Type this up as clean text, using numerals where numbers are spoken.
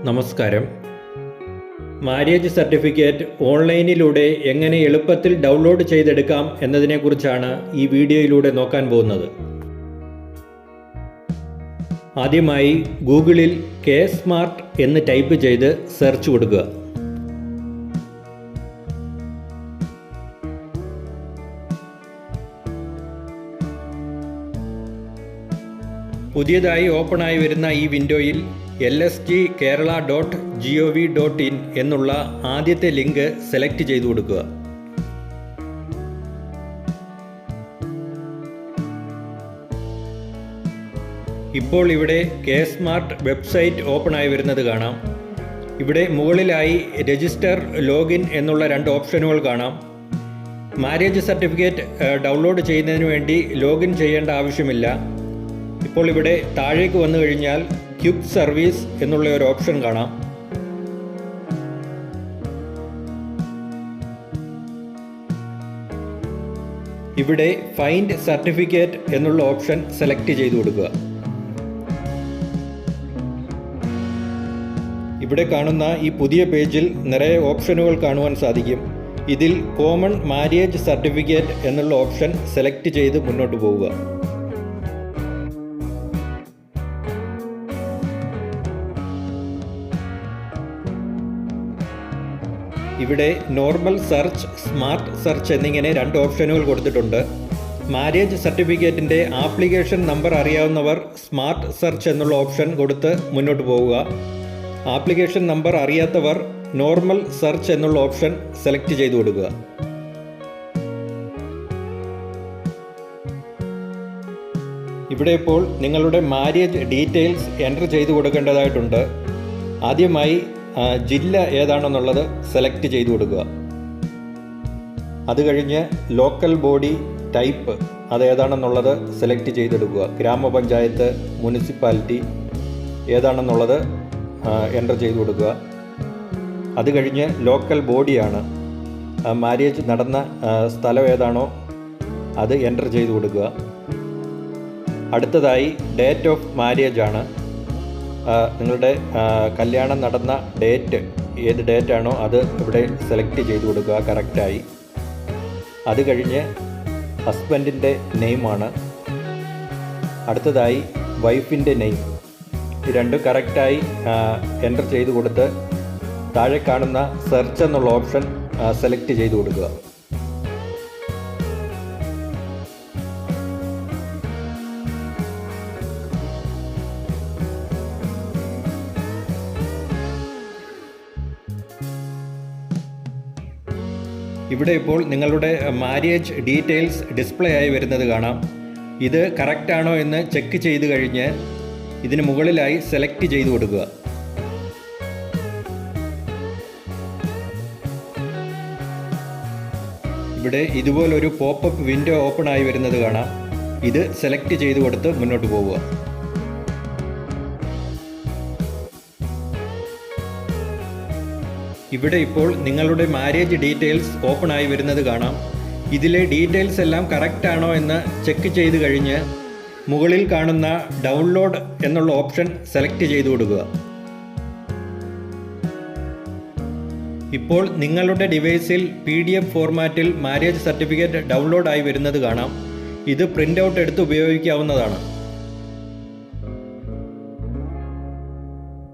നമസ്കാരം. Marriage certificate ഓൺലൈനിലൂടെ എങ്ങനെ എളുപ്പത്തിൽ ഡൗൺലോഡ് ചെയ്തെടുക്കാം എന്നതിനെക്കുറിച്ചാണ് ഈ വീഡിയോയിലൂടെ നോക്കാൻ പോകുന്നത്. ആദ്യമായി ഗൂഗിളിൽ K-Smart എന്ന് ടൈപ്പ് ചെയ്ത് സെർച്ച് കൊടുക്കുക. പുതിയതായി ഓപ്പണായി വരുന്ന ഈ വിൻഡോയിൽ lsgkerala.gov.in എന്നുള്ള ആദ്യത്തെ ലിങ്ക് സെലക്ട് ചെയ്തു കൊടുക്കുക. ഇപ്പോൾ ഇവിടെ K-Smart വെബ്സൈറ്റ് ഓപ്പണായി വരുന്നത് കാണാം. ഇവിടെ മുകളിലായി രജിസ്റ്റർ, ലോഗിൻ എന്നുള്ള രണ്ട് ഓപ്ഷനുകൾ കാണാം. മാര്യേജ് സർട്ടിഫിക്കറ്റ് ഡൗൺലോഡ് ചെയ്യുന്നതിന് വേണ്ടി ലോഗിൻ ചെയ്യേണ്ട ആവശ്യമില്ല. ഇപ്പോൾ ഇവിടെ താഴേക്ക് വന്നു കഴിഞ്ഞാൽ ക്വിക്ക് സർവീസ് എന്നുള്ള ഒരു ഓപ്ഷൻ കാണാം. ഇവിടെ ഫൈൻഡ് സർട്ടിഫിക്കറ്റ് എന്നുള്ള ഓപ്ഷൻ സെലക്ട് ചെയ്തു കൊടുക്കുക. ഇവിടെ കാണുന്ന ഈ പുതിയ പേജിൽ നിറയെ ഓപ്ഷനുകൾ കാണുവാൻ സാധിക്കും. ഇതിൽ കോമൺ മാര്യേജ് സർട്ടിഫിക്കറ്റ് എന്നുള്ള ഓപ്ഷൻ സെലക്ട് ചെയ്ത് മുന്നോട്ട് പോവുക. ഇവിടെ നോർമൽ സെർച്ച്, സ്മാർട്ട് സെർച്ച് എന്നിങ്ങനെ രണ്ട് ഓപ്ഷനുകൾ കൊടുത്തിട്ടുണ്ട്. മാര്യേജ് സർട്ടിഫിക്കറ്റിൻ്റെ ആപ്ലിക്കേഷൻ നമ്പർ അറിയാവുന്നവർ സ്മാർട്ട് സെർച്ച് എന്നുള്ള ഓപ്ഷൻ കൊടുത്ത് മുന്നോട്ട് പോവുക. ആപ്ലിക്കേഷൻ നമ്പർ അറിയാത്തവർ നോർമൽ സെർച്ച് എന്നുള്ള ഓപ്ഷൻ സെലക്ട് ചെയ്തു കൊടുക്കുക. ഇവിടെ ഇപ്പോൾ നിങ്ങളുടെ മാര്യേജ് ഡീറ്റെയിൽസ് എൻ്റർ ചെയ്തു കൊടുക്കേണ്ടതായിട്ടുണ്ട്. ആദ്യമായി ജില്ല ഏതാണെന്നുള്ളത് സെലക്ട് ചെയ്തു കൊടുക്കുക. അത് കഴിഞ്ഞ് ലോക്കൽ ബോഡി ടൈപ്പ് അതേതാണെന്നുള്ളത് സെലക്ട് ചെയ്തെടുക്കുക. ഗ്രാമപഞ്ചായത്ത്, മുനിസിപ്പാലിറ്റി ഏതാണെന്നുള്ളത് എൻ്റർ ചെയ്തു കൊടുക്കുക. അത് കഴിഞ്ഞ് ലോക്കൽ ബോഡിയാണ്, മാര്യേജ് നടന്ന സ്ഥലം ഏതാണോ അത് എൻ്റർ ചെയ്തു കൊടുക്കുക. അടുത്തതായി ഡേറ്റ് ഓഫ് മാര്യേജ് ആണ്. നിങ്ങളുടെ കല്യാണം നടന്ന ഡേറ്റ് ഏത് ഡേറ്റാണോ അത് ഇവിടെ സെലക്ട് ചെയ്ത് കൊടുക്കുക കറക്റ്റായി. അത് കഴിഞ്ഞ് ഹസ്ബൻഡിൻ്റെ നെയിമാണ്. അടുത്തതായി വൈഫിൻ്റെ നെയിം. ഈ രണ്ടും കറക്റ്റായി എൻ്റർ ചെയ്ത് കൊടുത്ത് താഴെ കാണുന്ന സെർച്ച് എന്നുള്ള ഓപ്ഷൻ സെലക്ട് ചെയ്ത് കൊടുക്കുക. ഇവിടെ ഇപ്പോൾ നിങ്ങളുടെ മാര്യേജ് ഡീറ്റെയിൽസ് ഡിസ്പ്ലേ ആയി വരുന്നത് കാണാം. ഇത് കറക്റ്റാണോ എന്ന് ചെക്ക് ചെയ്ത് കഴിഞ്ഞ് ഇതിന് മുകളിലായി സെലക്ട് ചെയ്ത് കൊടുക്കുക. ഇവിടെ ഇതുപോലൊരു പോപ്പപ്പ് വിൻഡോ ഓപ്പൺ ആയി വരുന്നത് കാണാം. ഇത് സെലക്ട് ചെയ്ത് കൊടുത്ത് മുന്നോട്ട് പോവുക. ഇവിടെ ഇപ്പോൾ നിങ്ങളുടെ മാര്യേജ് ഡീറ്റെയിൽസ് ഓപ്പൺ ആയി വരുന്നത് കാണാം. ഇതിലെ ഡീറ്റെയിൽസ് എല്ലാം കറക്റ്റ് ആണോ എന്ന് ചെക്ക് ചെയ്ത് കഴിഞ്ഞ് മുകളിൽ കാണുന്ന ഡൗൺലോഡ് എന്നുള്ള ഓപ്ഷൻ സെലക്ട് ചെയ്ത് കൊടുക്കുക. ഇപ്പോൾ നിങ്ങളുടെ ഡിവൈസിൽ PDF ഫോർമാറ്റിൽ മാര്യേജ് സർട്ടിഫിക്കറ്റ് ഡൗൺലോഡ് ആയി വരുന്നത് കാണാം. ഇത് പ്രിൻ്റ് ഔട്ട് എടുത്ത് ഉപയോഗിക്കാവുന്നതാണ്.